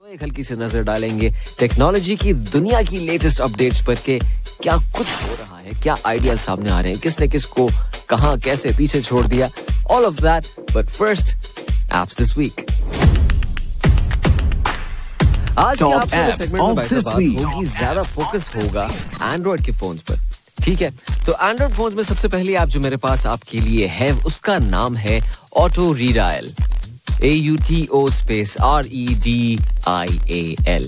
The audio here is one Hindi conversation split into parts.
एक हल्की सी नजर डालेंगे टेक्नोलॉजी की दुनिया की लेटेस्ट अपडेट्स पर के क्या कुछ हो रहा है, क्या आइडियाज सामने आ रहे हैं, किसने किसको कहां कैसे पीछे छोड़ दिया, all of that. But first, apps this week. आज की आप सेगमेंट में बात होगी, ज्यादा फोकस होगा एंड्रॉइड के फोन्स पर. ठीक है, तो एंड्रॉइड फोन्स में सबसे पहली ऐप जो मेरे पास आपके लिए है उसका नाम है auto redial. AUTO space REDIAL.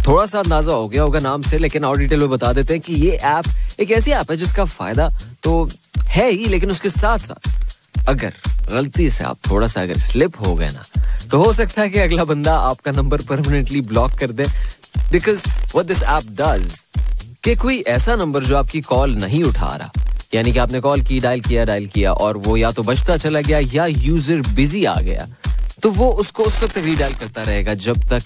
थोड़ा सा अंदाजा हो गया होगा नाम से, लेकिन और डिटेल में बता देते हैं कि ये ऐप एक ऐसी ऐप है जिसका फायदा तो है ही, लेकिन उसके साथ साथ अगर गलती से आप थोड़ा सा अगर स्लिप हो गए ना, तो हो सकता है कि अगला बंदा आपका नंबर परमानेंटली ब्लॉक कर दे. Because what this app does, कि कोई ऐसा नंबर जो आपकी कॉल नहीं उठा रहा, यानी कि आपने कॉल की, डायल किया और वो या तो बजता चला गया या यूजर बिजी आ गया, तो वो उसको उस वक्त रीडायल करता रहेगा जब तक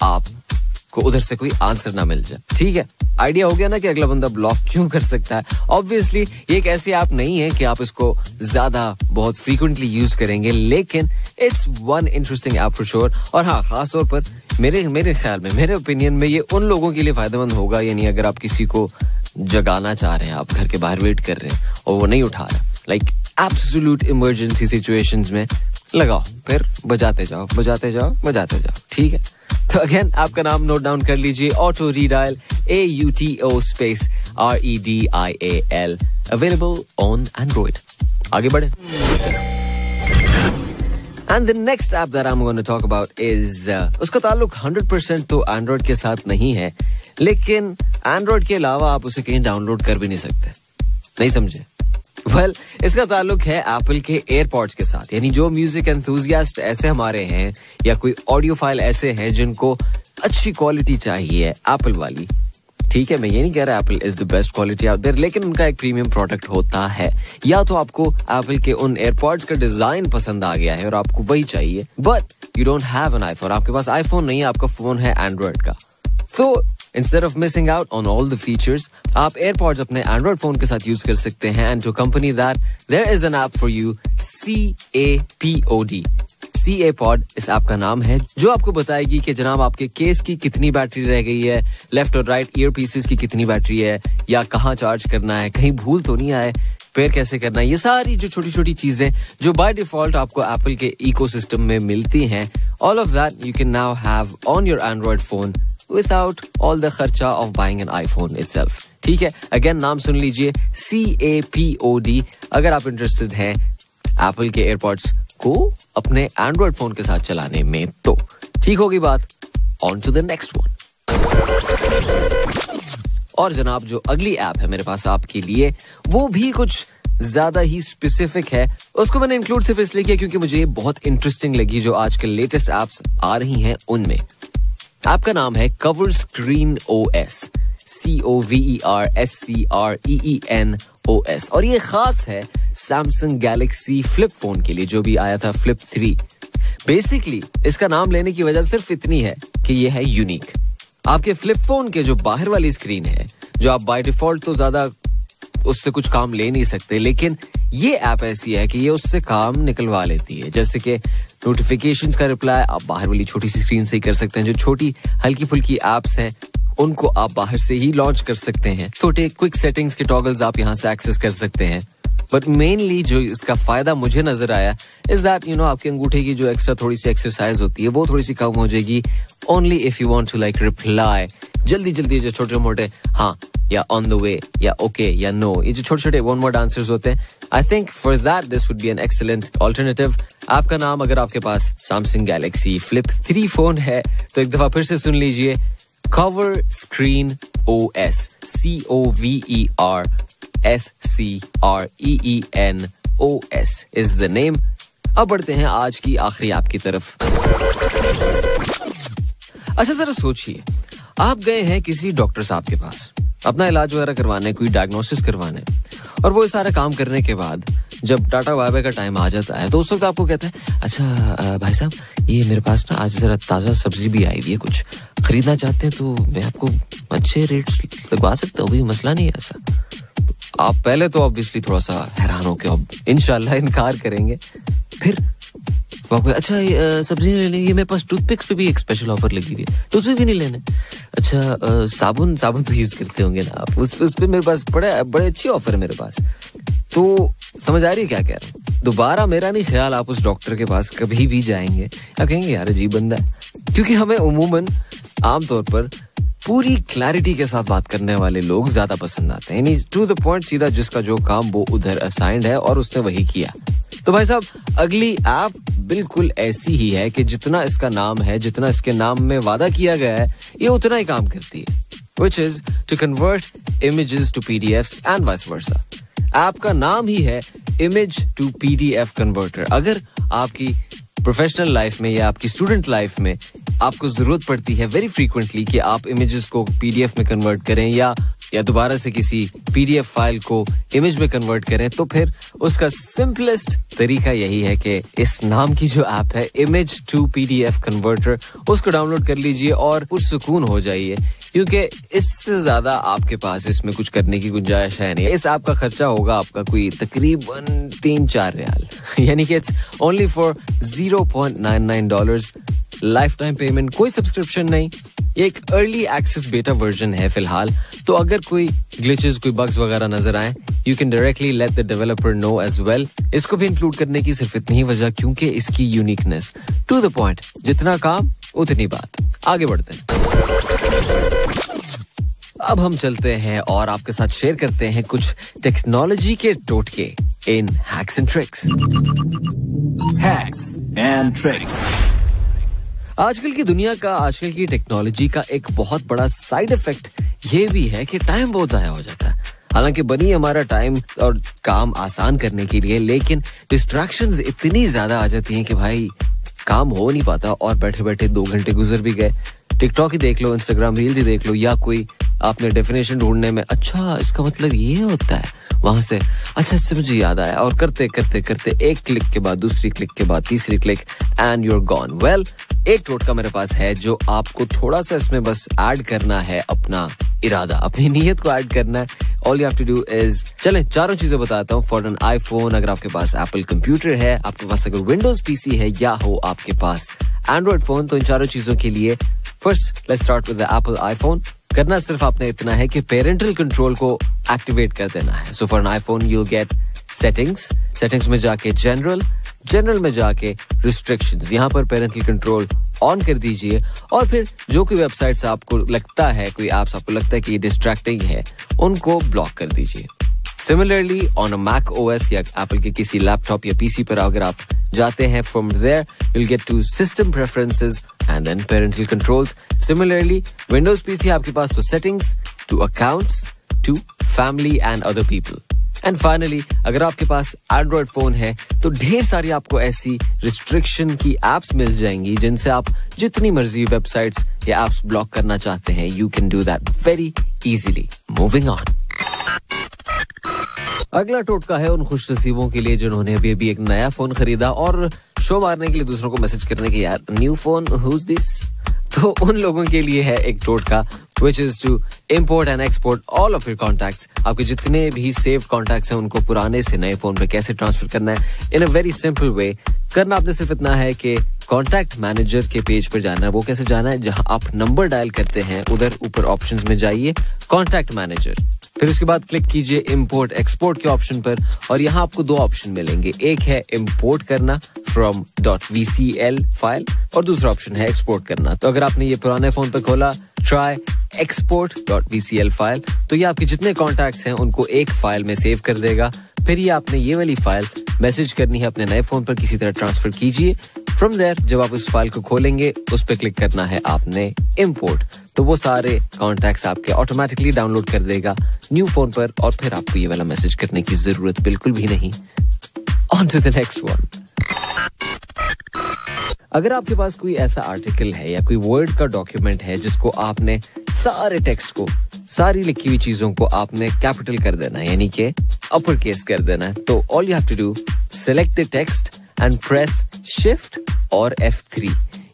आपको उधर से कोई आंसर ना मिल जाए. ठीक है, आइडिया हो गया ना कि अगला बंदा ब्लॉक क्यों कर सकता है. ऑब्वियसली ये एक ऐसी ऐप नहीं है कि आप इसको ज्यादा बहुत फ्रीक्वेंटली यूज करेंगे, लेकिन it's one interesting app for sure. और हाँ, खास तौर पर मेरे ख्याल में, मेरे ओपिनियन में ये उन लोगों के लिए फायदेमंद होगा, यानी अगर आप किसी को जगाना चाह रहे हैं, आप घर के बाहर वेट कर रहे हैं और वो नहीं उठा रहा, लाइक एब्सोल्यूट इमरजेंसी सिचुएशंस में लगाओ, फिर बजाते जाओ. ठीक है, तो अगेन आपका नाम नोट डाउन कर लीजिए, auto redial AUTO space REDIAL, available on Android. आगे बढ़े. And the next app that I'm going to talk about is उसका ताल्लुक 100% तो एंड्रॉइड के साथ नहीं है, लेकिन एंड्रॉइड के अलावा आप उसे कहीं डाउनलोड कर भी नहीं सकते. नहीं समझे? Well, इसका ताल्लुक है एप्पल के एयरपॉड्स के साथ. यानी जो म्यूजिक एंथुसियास्ट ऐसे हमारे हैं या कोई ऑडियो फाइल ऐसे हैं जिनको अच्छी क्वालिटी चाहिए एप्पल वाली. ठीक है, मैं ये नहीं कह रहा Apple is the best quality out there, लेकिन उनका एक प्रीमियम प्रोडक्ट होता है. या तो आपको एप्पल के उन एयरपॉड्स का डिजाइन पसंद आ गया है और आपको वही चाहिए, but you don't have an iPhone, आपके पास आईफोन नहीं है, आपका फोन है एंड्रॉइड का. तो instead of missing out on all the features, आप AirPods अपने Android फोन के साथ यूज कर सकते हैं. And to accompany that, there is an app for you, CAPOD. CAPOD इस ऐप का नाम है, जो आपको बताएगी कि जनाब आपके केस की कितनी बैटरी रह गई है, लेफ्ट और राइट ईयर पीसेस की कितनी बैटरी है, या कहाँ चार्ज करना है, कहीं भूल तो नहीं आए, पेयर कैसे करना है. ये सारी जो छोटी छोटी चीजें जो बाय डिफॉल्ट आपको एप्पल के इकोसिस्टम में मिलती हैं, all of that you can now have on your Android phone without all the खर्चा of buying an iPhone itself. ठीक है, अगेन नाम सुन लीजिए, CAPOD. अगर आप इंटरेस्टेड हैं एप्पल के एयरपॉड्स को अपने एंड्रॉइड फोन के साथ चलाने में, तो ठीक होगी बात. On to the next one. और जनाब जो अगली ऐप है मेरे पास आपके लिए, वो भी कुछ ज्यादा ही स्पेसिफिक है. उसको मैंने इंक्लूड सिर्फ इसलिए किया क्योंकि मुझे बहुत इंटरेस्टिंग लगी जो आजकल लेटेस्ट एप्स आ रही हैं उनमें. आपका नाम है cover screen OS, COVERSCREEN OS. और ये खास है सैमसंग गैलेक्सी फ्लिप फोन के लिए जो भी आया था फ्लिप 3. बेसिकली इसका नाम लेने की वजह सिर्फ इतनी है कि ये है यूनिक. आपके फ्लिप फोन के जो बाहर वाली स्क्रीन है, जो आप बाय डिफॉल्ट तो ज्यादा उससे कुछ काम ले नहीं सकते, लेकिन ये ऐप ऐसी है कि ये उससे काम निकलवा लेती है. जैसे कि नोटिफिकेशंस का रिप्लाई आप बाहर वाली छोटी सी स्क्रीन से ही कर सकते हैं. जो छोटी हल्की फुल्की एप्स हैं उनको आप बाहर से ही लॉन्च कर सकते हैं. छोटे क्विक सेटिंग्स के टॉगल्स आप यहाँ से एक्सेस कर सकते हैं. बट मेनली जो इसका फायदा मुझे नजर आया इज दैट यू नो आपके अंगूठे की जो एक्स्ट्रा थोड़ी सी एक्सरसाइज होती है वो थोड़ी सी कम हो जाएगी. Only if you want to like reply जल्दी जो छोटे मोटे हाँ या ऑन द वे या ओके या नो, ये जो छोटे छोटे वन वर्ड आंसर्स होते हैं, I think for that this would be an excellent alternative. आपका नाम अगर आपके पास सैमसंग गैलेक्सी फ्लिप 3 फोन है तो एक दफा फिर से सुन लीजिए, cover screen OS, COVERSCREEN OS is the name. अब बढ़ते हैं आज की आखिरी ऐप की तरफ. अच्छा जरा सोचिए, आप गए हैं किसी डॉक्टर साहब के पास अपना इलाज वगैरह करवाने, कोई डायग्नोसिस करवाने, और वो सारा काम करने के बाद जब टाटा बाय बाय का टाइम आ जाता है तो उस वक्त आपको कहते हैं, अच्छा भाई साहब ये मेरे पास ना आज जरा ताज़ा सब्जी भी आई हुई है, कुछ खरीदना चाहते हैं तो मैं आपको अच्छे रेट्स लगवा सकता हूँ, कोई मसला नहीं है ऐसा. आप पहले तो ऑब्वियसली थोड़ा सा हैरान हो के इंशाल्लाह इनकार करेंगे, फिर अच्छा सब्जी नहीं लेनी, ये मेरे पास टूथपिक्स पे भी एक स्पेशल ऑफर लगी हुई है, टूथपिक भी नहीं लेने। अच्छा साबुन तो यूज करते होंगे ना आप, उस पे मेरे पास बड़े अच्छी ऑफर है मेरे पास। तो समझ आ रही है क्या कह रहा हूँ? दोबारा मेरा नहीं ख्याल आप उस डॉक्टर के पास कभी भी जाएंगे या कहेंगे यार अजीब बंदा है, क्योंकि हमें उमूमन आमतौर पर पूरी क्लैरिटी के साथ बात करने वाले लोग ज्यादा पसंद आते हैं, यानी टू द पॉइंट, सीधा जिसका जो काम वो उधर असाइंड है और उसने वही किया। तो भाई साहब अगली ऐप बिल्कुल ऐसी ही है कि जितना इसका नाम है, जितना इसके नाम में वादा किया गया है, ये उतना ही काम करती है, which is to convert images to PDFs and vice versa. App का नाम ही है Image to PDF Converter. अगर आपकी प्रोफेशनल लाइफ में या आपकी स्टूडेंट लाइफ में आपको जरूरत पड़ती है वेरी फ्रीक्वेंटली कि आप इमेजेस को PDF में कन्वर्ट करें या दोबारा से किसी PDF फाइल को इमेज में कन्वर्ट करें, तो फिर उसका सिंपलेस्ट तरीका यही है कि इस नाम की जो ऐप है Image to PDF Converter, उसको डाउनलोड कर लीजिए और पुरसुकून हो जाइए, क्योंकि इससे ज्यादा आपके पास इसमें कुछ करने की गुंजाइश है नहीं। इस ऐप का खर्चा होगा आपका कोई तकरीबन 3-4 रियाल, यानी कि it's only for $0.99, life time payment, कोई सब्सक्रिप्शन नहीं। ये एक अर्ली एक्सेस बेटा वर्जन है फिलहाल, तो अगर कोई ग्लिचेस, कोई बग्स वगैरह नजर आए, you can directly let the developer know as well. इसको भी इंक्लूड करने की सिर्फ इतनी ही वजह क्योंकि इसकी यूनिकनेस, टू द पॉइंट, जितना काम उतनी बात। आगे बढ़ते हैं, अब हम चलते हैं और आपके साथ शेयर करते हैं कुछ टेक्नोलॉजी के टोटके इन hacks and tricks. Hacks and tricks. आजकल की दुनिया का, आजकल की टेक्नोलॉजी का एक बहुत बड़ा साइड इफेक्ट ये भी है कि टाइम बहुत जाया हो जाता है। हालांकि बनी हमारा टाइम और काम आसान करने के लिए, लेकिन डिस्ट्रैक्शंस इतनी ज्यादा आ जाती हैं कि भाई काम हो नहीं पाता और बैठे बैठे 2 घंटे गुजर भी गए। टिकटॉक ही देख लो, इंस्टाग्राम रील्स ही देख लो, या कोई आपने डेफिनेशन ढूंढने में अच्छा इसका मतलब ये होता है, वहां से अच्छा इससे मुझे याद आया, और करते करते करते एक क्लिक के बाद दूसरी क्लिक के बाद तीसरी click and you're gone. Well, एक टोटका मेरे पास है जो आपको थोड़ा सा इसमें बस ऐड करना है, अपना इरादा, अपनी नीयत को ऐड करना है। All you have to do is, चलें चारों चीजें बताता हूँ। फॉर एन आईफोन, अगर आपके पास एप्पल कंप्यूटर है, आपके पास अगर विंडोज पीसी है, या हो आपके पास एंड्रॉइड फोन, तो इन चारों चीजों के लिए first let's start with the Apple iPhone. करना सिर्फ आपने इतना है कि पेरेंटल कंट्रोल को एक्टिवेट कर देना है। So for an iPhone you will gate settings में जाके जनरल में जाके रिस्ट्रिक्शंस, यहाँ पर पेरेंटल कंट्रोल ऑन कर दीजिए, और फिर जो कोई वेबसाइट्स आपको लगता है, कोई ऐप्स आपको लगता है कि ये डिस्ट्रैक्टिंग है, उनको ब्लॉक कर दीजिए। Similarly on a Mac OS या एप्पल के किसी लैपटॉप या पीसी पर अगर आप जाते हैं, from there you will get to system preferences and then parental controls. Similarly Windows PC आपके पास तो settings, to accounts, to family and other people, and finally अगर आपके पास एंड्रॉइड फोन है तो ढेर सारी आपको ऐसी रिस्ट्रिक्शन की एप्स मिल जाएंगी जिनसे आप जितनी मर्जी वेबसाइट्स या एप्स ब्लॉक करना चाहते हैं, you can do that very easily. Moving on, अगला टोटका है उन खुश नसीबों के लिए जिन्होंने अभी एक नया फोन खरीदा और शो मारने के लिए दूसरों को मैसेज करने के, यार न्यू फोन, हुज दिस? तो उन लोगों के लिए है एक टोटका, which is to import and export all of your contacts. आपके जितने भी सेव कॉन्टैक्ट्स हैं उनको पुराने से नए फोन पे कैसे ट्रांसफर करना है in a very simple way. करना आपने सिर्फ इतना है कि कॉन्टैक्ट मैनेजर के पेज पर जाना है। वो कैसे जाना है? जहां आप नंबर डायल करते हैं उधर ऊपर ऑप्शंस में जाइए, कॉन्टैक्ट मैनेजर, फिर उसके बाद क्लिक कीजिए इंपोर्ट एक्सपोर्ट के ऑप्शन पर, और यहाँ आपको 2 ऑप्शन मिलेंगे। एक है इंपोर्ट करना फ्रॉम .vcl फाइल, और दूसरा ऑप्शन है एक्सपोर्ट करना। तो अगर आपने ये पुराने फोन पर खोला ट्राई export.vcl फाइल, तो ये आपके जितने कॉन्टैक्ट्स हैं उनको एक फाइल में सेव कर देगा। फिर ये आपने ये वाली फाइल मैसेज करनी है अपने नए फोन पर, किसी तरह ट्रांसफर कीजिए। फ्रॉम देयर जब आप उस फाइल को खोलेंगे उस पर क्लिक करना है आपने इंपोर्ट, तो वो सारे कॉन्टैक्ट्स आपके ऑटोमेटिकली डाउनलोड कर देगा न्यू फोन पर, और फिर आपको ये वाला मैसेज करने की जरूरत बिल्कुल भी नहीं। On to the next one. अगर आपके पास कोई ऐसा आर्टिकल है या कोई वर्ड का डॉक्यूमेंट है जिसको आपने सारे टेक्स्ट को, सारी लिखी हुई चीजों को आपने कैपिटल कर देना है, यानी कि अपर केस कर देना है, तो all you have to do, select the text and press shift और F3।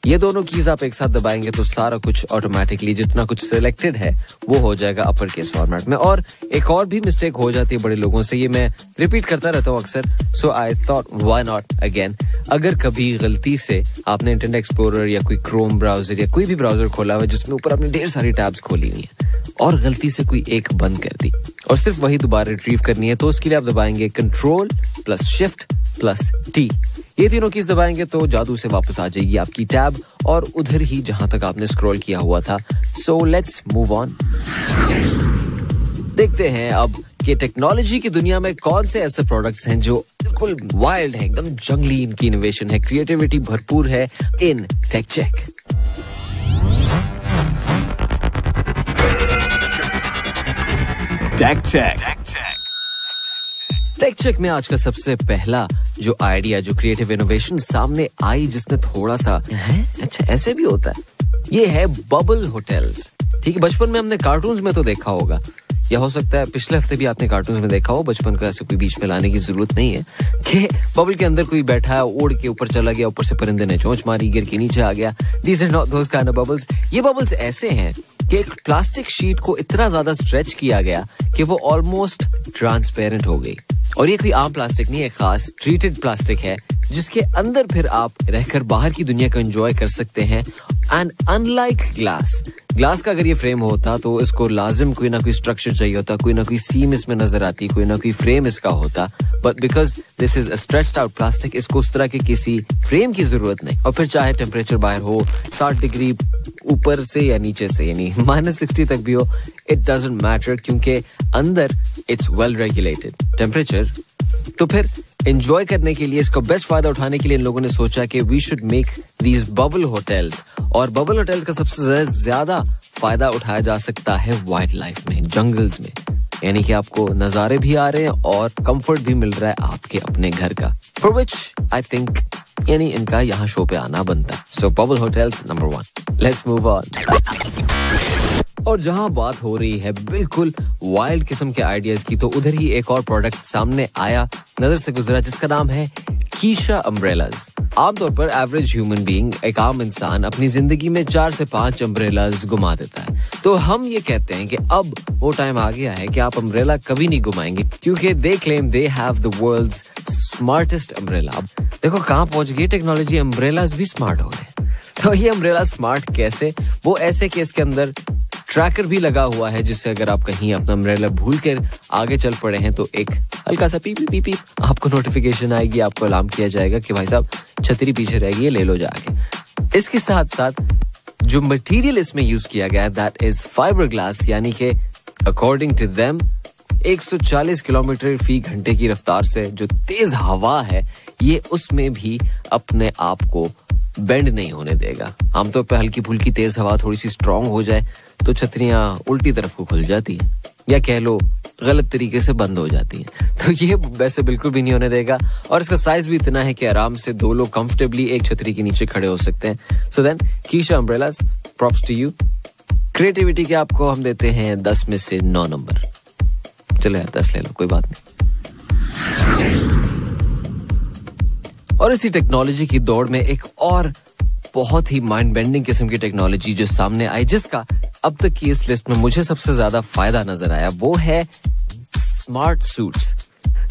ये दोनों कीज आप एक साथ दबाएंगे तो सारा कुछ ऑटोमेटिकली जितना कुछ सिलेक्टेड है वो हो जाएगा अपर केस फॉर्मेट में। और एक और भी मिस्टेक हो जाती है बड़े लोगों से, ये मैं रिपीट करता रहता हूँ अक्सर, so I thought why not again. अगर कभी गलती से आपने इंटरनेट एक्सप्लोरर या कोई क्रोम ब्राउजर या कोई भी ब्राउजर खोला हुआ जिसमें ऊपर आपने ढेर सारी टैब्स खोली हुई है और गलती से कोई एक बंद कर दी और सिर्फ वही दोबारा रिट्रीव करनी है, तो उसके लिए आप दबाएंगे control plus shift plus T. ये तीनों कीज दबाएंगे तो जादू से वापस आ जाएगी आपकी टैब और उधर ही जहां तक आपने स्क्रॉल किया हुआ था। So let's move on. देखते हैं अब कि टेक्नोलॉजी की दुनिया में कौन से ऐसे प्रोडक्ट्स हैं जो बिल्कुल वाइल्ड है, एकदम जंगली इनकी इनोवेशन है, क्रिएटिविटी भरपूर है इन टेक चेक। टेक चेक में आज का सबसे पहला जो आइडिया, जो क्रिएटिव इनोवेशन सामने आई जिसने थोड़ा सा अच्छा ऐसे भी होता है, ये है बबल होटल्स। ठीक है, बचपन में हमने कार्टून्स में तो देखा होगा, या हो सकता है पिछले हफ्ते भी आपने कार्टून्स में देखा हो, बचपन को ऐसे कोई बीच में लाने की जरूरत नहीं है कि बबल के अंदर कोई बैठा है, उड़ के ऊपर चला गया, ऊपर से परिंदे ने चोंच मारी, गिर के नीचे आ गया। These are not those kind of bubbles। ये बबल्स ऐसे हैं कि एक प्लास्टिक शीट को इतना ज्यादा स्ट्रेच किया गया कि वो ऑलमोस्ट ट्रांसपेरेंट हो गई। और ये कोई आम प्लास्टिक नहीं है, खास ट्रीटेड प्लास्टिक है जिसके अंदर फिर आप रहकर बाहर की दुनिया को एंजॉय कर सकते हैं। एंड अनलाइक ग्लास का अगर ये फ्रेम होता तो इसको लाजिम कोई ना कोई स्ट्रक्चर चाहिए होता, कोई ना कोई सीम इसमें नजर आती, कोई ना कोई फ्रेम इसका होता, but because this is a stretched out plastic, इसको उस तरह के किसी फ्रेम की जरूरत नहीं। और फिर चाहे टेम्परेचर बाहर हो 60 डिग्री ऊपर से या नीचे से, यानी -60 तक भी हो, इट डजंट मैटर, क्योंकि अंदर इट्स वेल रेगुलेटेड टेम्परेचर। तो फिर एंजॉय करने के लिए, इसका बेस्ट फायदा उठाने के लिए इन लोगों ने सोचा कि we should make these bubble hotels. और बबल होटल्स का सबसे ज्यादा फायदा उठाया जा सकता है वाइल्ड लाइफ में, जंगल्स में, यानी कि आपको नजारे भी आ रहे हैं और कंफर्ट भी मिल रहा है आपके अपने घर का, फॉर विच आई थिंक यानी इनका यहाँ शो पे आना बनता है। So bubble hotels number 1। Let's move on. और जहां बात हो रही है बिल्कुल वाइल्ड किस्म के आइडियाज की, तो उधर ही एक और प्रोडक्ट सामने आया, नजर से गुजरा, जिसका नाम है कीशा अम्ब्रेलाज। आमतौर पर एवरेज ह्यूमन बीइंग, एक आम इंसान, अपनी जिंदगी में 4 से 5 अम्ब्रेलाज घुमा देता है। तो हम ये कहते हैं कि अब वो टाइम आ गया है कि आप अम्ब्रेला कभी नहीं घुमाएंगे, क्योंकि they claim they have the world's smartest umbrella. देखो कहाँ पहुंच गई टेक्नोलॉजी, अम्ब्रेलाज भी स्मार्ट हो रहे हैं। तो ये अम्ब्रेला स्मार्ट कैसे? वो ऐसे कि इसके अंदर ट्रैकर भी लगा हुआ है, जिससे अगर आप कहीं अपना अम्ब्रेला भूल कर आगे चल पड़े हैं तो एक हल्का सा पीप पीप पीप आपको नोटिफिकेशन आएगी, आपको अलार्म किया जाएगा कि भाई साहब छतरी पीछे रहेगी, ले लो जाके। इसके साथ साथ जो मटेरियल इसमें यूज किया गया दैट इज फाइबर ग्लास, यानी कि अकॉर्डिंग टू देम 140 किलोमीटर फी घंटे की रफ्तार से जो तेज हवा है, ये उसमें भी अपने आप को बेंड नहीं होने देगा। आमतौर पर हल्की फुल्की तेज हवा थोड़ी सी स्ट्रांग हो जाए तो छतरियां उल्टी तरफ को खुल जाती हैं, या कह लो गलत तरीके से बंद हो जाती हैं। तो ये वैसे बिल्कुल भी नहीं होने देगा। और इसका साइज भी इतना है कि आराम से 2 लोग कंफर्टेबली एक छतरी के नीचे खड़े हो सकते हैं। सो देन कीशा umbrellas, props to you. Creativity के आपको हम देते हैं 10 में से 9 नंबर। चलो यार 10 ले लो, कोई बात नहीं। और इसी टेक्नोलॉजी की दौड़ में एक और बहुत ही माइंड बेंडिंग किस्म की टेक्नोलॉजी जो सामने आई, जिसका अब तक की इस लिस्ट में मुझे सबसे ज्यादा फायदा नजर आया, वो है स्मार्ट सूट्स।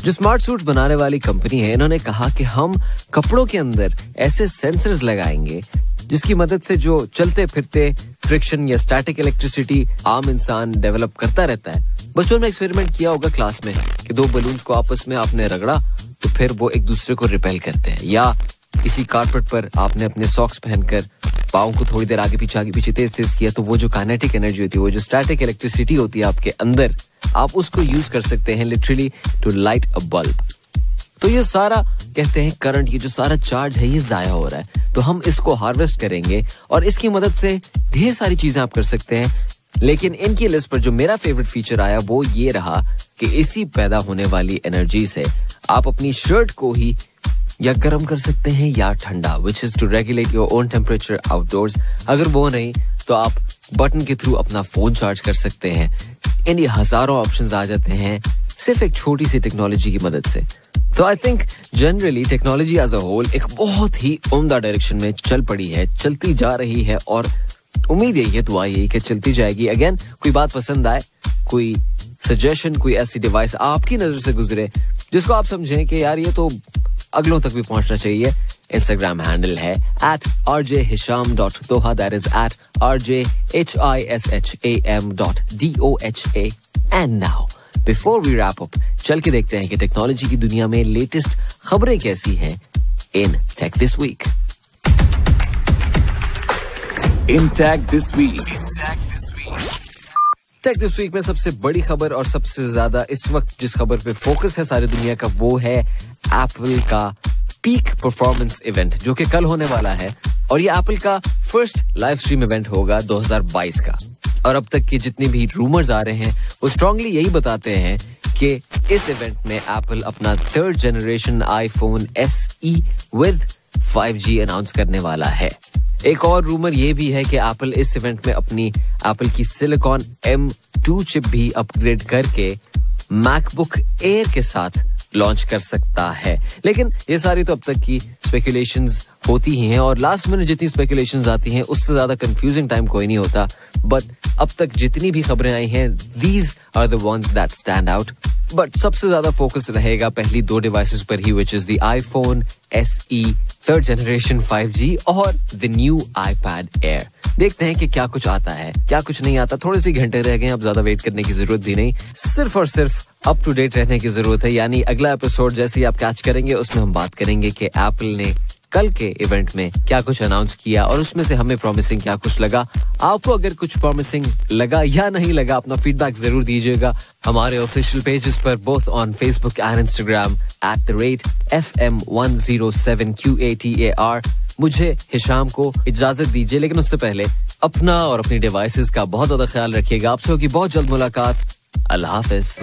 जो स्मार्ट सूट्स बनाने वाली कंपनी है, इन्होंने कहा कि हम कपड़ों के अंदर ऐसे सेंसर्स लगाएंगे जिसकी मदद से जो चलते फिरते फ्रिक्शन या स्टैटिक इलेक्ट्रिसिटी आम इंसान डेवलप करता रहता है। बच्चों ने एक्सपेरिमेंट किया होगा क्लास में कि 2 बलून्स को आपस में आपने रगड़ा तो फिर वो एक दूसरे को रिपेल करते हैं, या किसी कारपेट पर आपने अपने सॉक्स पहनकर पाँव को थोड़ी देर आगे पीछे तेज किया, तो वो जो काइनेटिक एनर्जी होती है, वो जो स्टैटिक इलेक्ट्रिसिटी होती है आपके अंदर, आप उसको यूज कर सकते हैं literally to light a bulb. तो ये सारा कहते हैं करंट, ये जो सारा चार्ज है ये जाया हो रहा है, तो हम इसको हार्वेस्ट करेंगे और इसकी मदद से ढेर सारी चीजें आप कर सकते हैं। लेकिन इनकी लिस्ट पर जो मेरा फेवरेट फीचर आया वो ये रहा कि इसी पैदा होने वाली एनर्जी से आप अपनी शर्ट को ही या गर्म कर सकते हैं या ठंडा, which is to regulate your own temperature outdoors. अगर वो नहीं तो आप बटन के थ्रू अपना फोन चार्ज कर सकते हैं। इन हजारों ऑप्शंस आ जाते हैं सिर्फ एक छोटी सी टेक्नोलॉजी की मदद से। तो I think generally technology as a whole एक बहुत ही उम्दा डायरेक्शन में चल पड़ी है, चलती जा रही है और उम्मीद यही है, दुआ यही कि चलती जाएगी. अगेन कोई बात पसंद आए, कोई सजेशन, कोई ऐसी डिवाइस आपकी नजर से गुजरे जिसको आप समझें कि यार ये तो अगलों तक भी पहुंचना चाहिए, इंस्टाग्राम हैंडल है @rjhisham.doha, that is @rjhisham.doha. And now, before we wrap up, चल के देखते हैं कि टेक्नोलॉजी की दुनिया में लेटेस्ट खबरें कैसी हैं in Tech This Week. In Tech This Week. Tech this week में सबसे बड़ी खबर और सबसे ज्यादा इस वक्त जिस खबर पे फोकस है सारी दुनिया का, वो है एप्पल का पीक परफॉर्मेंस इवेंट जो कि कल होने वाला है. और ये एप्पल का फर्स्ट लाइव स्ट्रीम इवेंट होगा 2022 का. और अब तक के जितने भी रूमर्स आ रहे हैं वो स्ट्रांगली यही बताते हैं कि इस इवेंट में एप्पल अपना 3rd generation iPhone SE with 5G announce करने वाला है. एक और रूमर ये भी है कि एप्पल इस इवेंट में अपनी एप्पल की सिलिकॉन M2 चिप भी अपग्रेड करके मैकबुक एयर के साथ लॉन्च कर सकता है. लेकिन ये सारी तो अब तक की स्पेकुलेशंस होती ही हैं और लास्ट मिनट जितनी स्पेकुलेशंस आती हैं उससे ज्यादा कंफ्यूजिंग टाइम कोई नहीं होता. बट अब तक जितनी भी खबरें आई हैं, these are the ones that stand out. But सबसे ज्यादा फोकस रहेगा पहली 2 डिवाइसेस पर ही, which is the iPhone SE 3rd generation 5G और the new iPad Air. देखते हैं कि क्या कुछ आता है, क्या कुछ नहीं आता. थोड़े से घंटे रह गए, अब ज्यादा वेट करने की जरूरत भी नहीं, सिर्फ और सिर्फ अप टू डेट रहने की जरूरत है. यानी अगला एपिसोड जैसे ही आप कैच करेंगे उसमें हम बात करेंगे कि एप्पल ने कल के इवेंट में क्या कुछ अनाउंस किया और उसमें से हमें प्रॉमिसिंग क्या कुछ लगा. आपको अगर कुछ प्रॉमिसिंग लगा या नहीं लगा, अपना फीडबैक जरूर दीजिएगा हमारे ऑफिशियल पेजेस पर, both on Facebook and Instagram @FM107QATAR. मुझे हिशाम को इजाजत दीजिए, लेकिन उससे पहले अपना और अपनी डिवाइसेस का बहुत ज्यादा ख्याल रखिएगा. आपसे होगी बहुत जल्द मुलाकात. अल्लाह हाफिज.